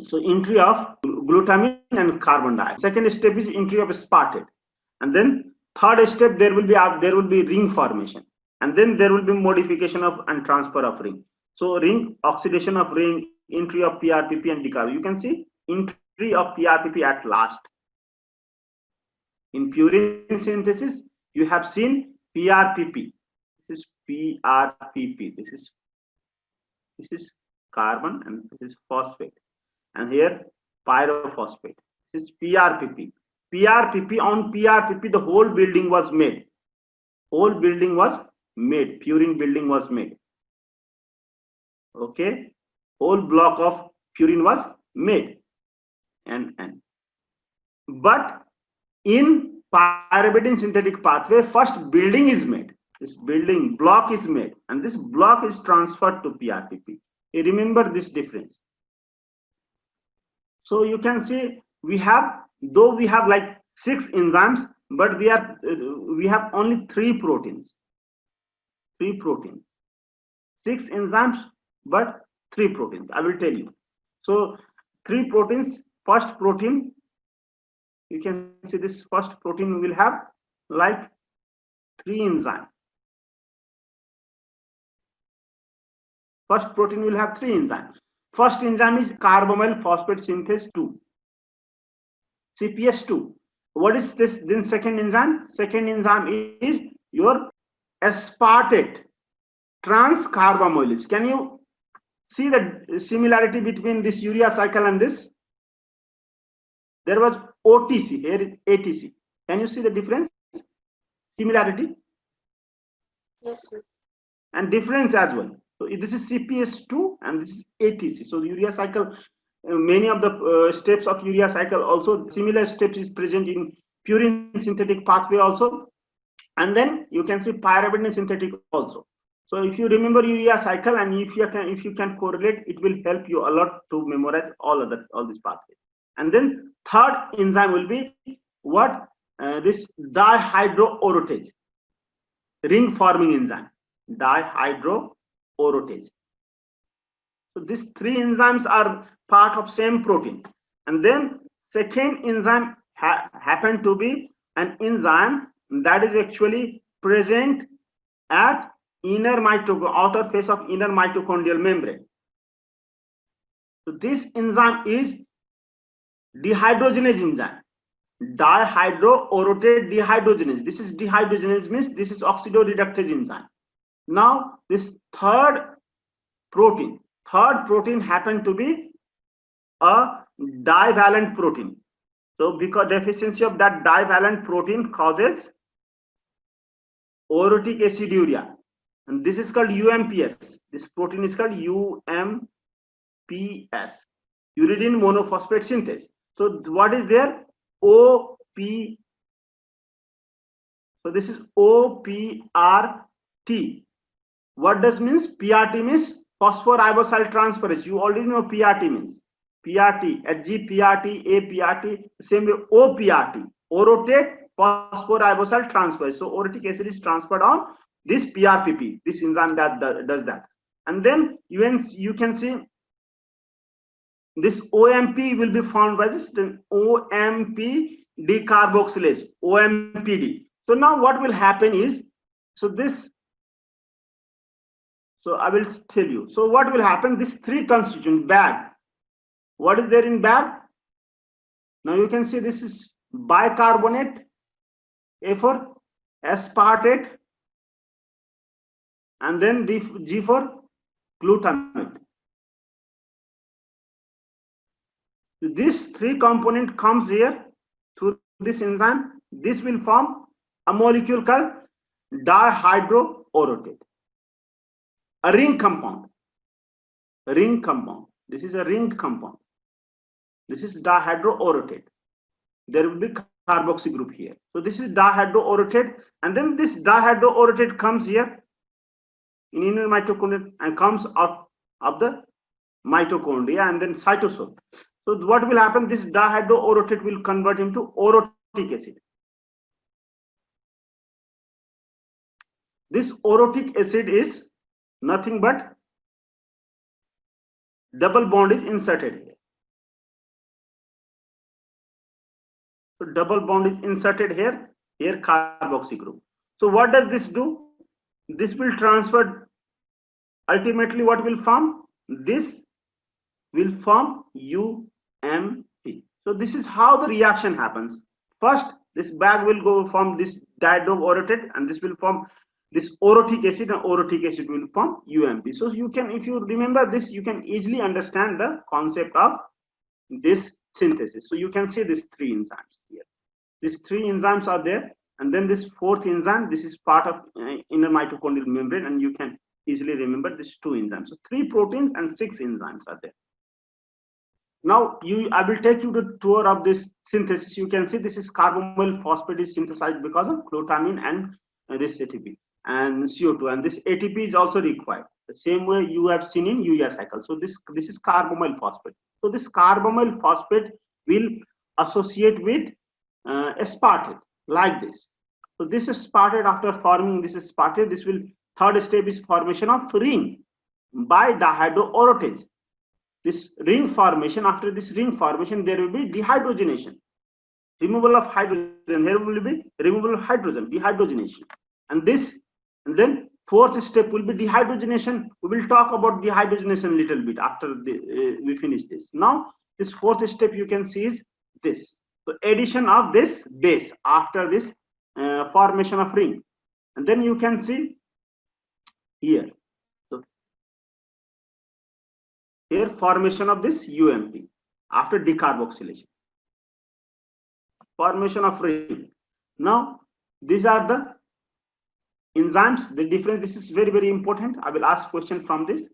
So entry of glutamine and carbon dioxide. Second step is entry of aspartate, and then third step there will be ring formation, and then there will be modification of and transfer of ring. So ring, oxidation of ring, entry of PRPP and decarb. You can see entry of PRPP at last. In purine synthesis, you have seen PRPP. This is PRPP. This is carbon and this is phosphate, and here pyrophosphate. This is PRPP. PRPP, on PRPP the whole building was made. Whole building was made. Purine building was made. Okay, whole block of purine was made. And but in pyrimidine synthetic pathway, first building is made. This building block is made, and this block is transferred to PRPP. You remember this difference. So you can see we have, though we have like 6 enzymes, but we have only 3 proteins. 3 proteins. 6 enzymes, but 3 proteins. I will tell you. So 3 proteins. First protein, you can see this first protein will have like 3 enzymes. First protein will have 3 enzymes. First enzyme is carbamyl phosphate synthase 2, CPS2. What is this? Then second enzyme? Second enzyme is your aspartate transcarbamylase. Can you see the similarity between this urea cycle and this? There was OTC, here is ATC. Can you see the difference? Similarity? Yes, sir. And difference as well. So this is CPS2 and this is ATC. So the urea cycle, many of the steps of urea cycle also, similar steps is present in purine synthetic pathway also. And then you can see pyrimidine synthetic also. So if you remember urea cycle and if you can correlate, it will help you a lot to memorize all these pathways. And then third enzyme will be what? This dihydroorotase, ring forming enzyme, dihydroorotase. So these 3 enzymes are part of same protein. And then second enzyme happen to be an enzyme that is actually present at outer face of inner mitochondrial membrane. So this enzyme is dehydrogenase enzyme, dihydroorotate dehydrogenase. This is dehydrogenase, means this is oxidoreductase enzyme. Now this third protein happen to be a divalent protein. So because deficiency of that divalent protein causes orotic aciduria, and this is called UMPS. This protein is called UMPS, uridine monophosphate synthase. So what is there? OP. So this is OPRT. What does means? PRT means phosphoribosyl transferase. You already know PRT means. PRT, HGPRT, APRT, same way OPRT, orotate phosphoribosyl transferase. So orotic acid is transferred on this PRPP, this enzyme that does that. And then you can see this OMP will be formed by this OMP decarboxylase, OMPD. So now what will happen is, so I will tell you. So what will happen? This 3 constituent bag. What is there in bag? Now you can see this is bicarbonate, A for aspartate, and then G for glutamate. This 3 component comes here through this enzyme. This will form a molecule called dihydroorotate, a ring compound. This is a ring compound. This is dihydroorotate. There will be carboxy group here. So this is dihydroorotate, and then this dihydroorotate comes here in inner mitochondria and comes out of the mitochondria and then cytosol. So what will happen? This dihydroorotate will convert into orotic acid. This orotic acid is nothing but double bond is inserted here. So double bond is inserted here, here carboxy group. So what does this do? This will transfer, ultimately what will form? This will form UMP. So this is how the reaction happens. First, this bag will go form this diadobe-orotate, and this will form this orotic acid, and orotic acid will form UMP. So you can, if you remember this, you can easily understand the concept of this synthesis. So you can see these three enzymes here. These three enzymes are there, and then this fourth enzyme, this is part of inner mitochondrial membrane, and you can easily remember these two enzymes. So 3 proteins and 6 enzymes are there. Now I will take you to tour of this synthesis. You can see this is carbamoyl phosphate is synthesized because of glutamine and this ATP and CO2, and this ATP is also required the same way you have seen in urea cycle. So this is carbamoyl phosphate. So this carbamoyl phosphate will associate with aspartate like this. So this is aspartate, after forming this aspartate, this will, third step is formation of ring by dihydroorotase. This ring formation, after this ring formation, there will be dehydrogenation, removal of hydrogen. Here will be removal of hydrogen, dehydrogenation, and then fourth step will be dehydrogenation. We will talk about dehydrogenation a little bit after we finish this. Now this fourth step you can see is this. So addition of this base after this formation of ring, and then you can see here. Here formation of this UMP after decarboxylation, formation of ring. Now these are the enzymes. The difference, this is very, very important. I will ask question from this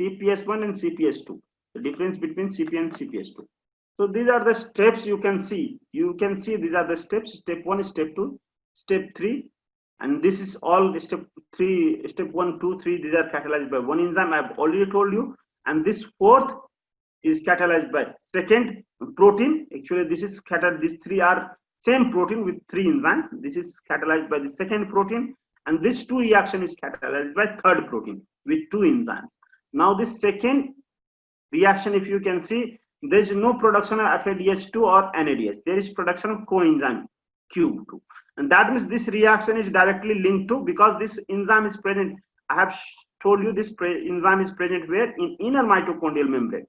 CPS1 and CPS2, the difference between CP and CPS2. So these are the steps you can see. You can see these are the steps: step 1, step 2, step 3, and this is all step 3, step 1, 2, 3. These are catalyzed by one enzyme. I have already told you. And this fourth is catalyzed by second protein. Actually, this is catalyzed. These three are same protein with 3 enzymes. This is catalyzed by the second protein, and this 2 reaction is catalyzed by third protein with 2 enzymes. Now, this second reaction, if you can see, there is no production of FADH2 or NADH. There is production of coenzyme Q2, and that means this reaction is directly linked to, because this enzyme is present. I have told you this enzyme is present where? In inner mitochondrial membrane.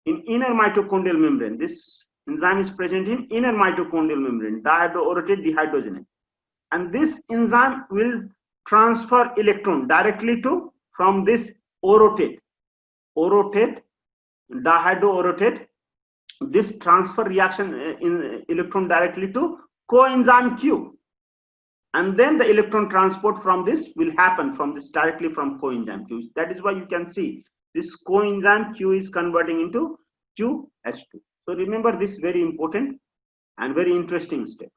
In inner mitochondrial membrane, this enzyme is present in inner mitochondrial membrane, dihydroorotate dehydrogenase. And this enzyme will transfer electron directly to, from this orotate, dihydroorotate, this transfer reaction in electron directly to coenzyme Q. And then the electron transport from this will happen from this directly from coenzyme Q. That is why you can see this coenzyme Q is converting into QH2. So remember this very important and very interesting step.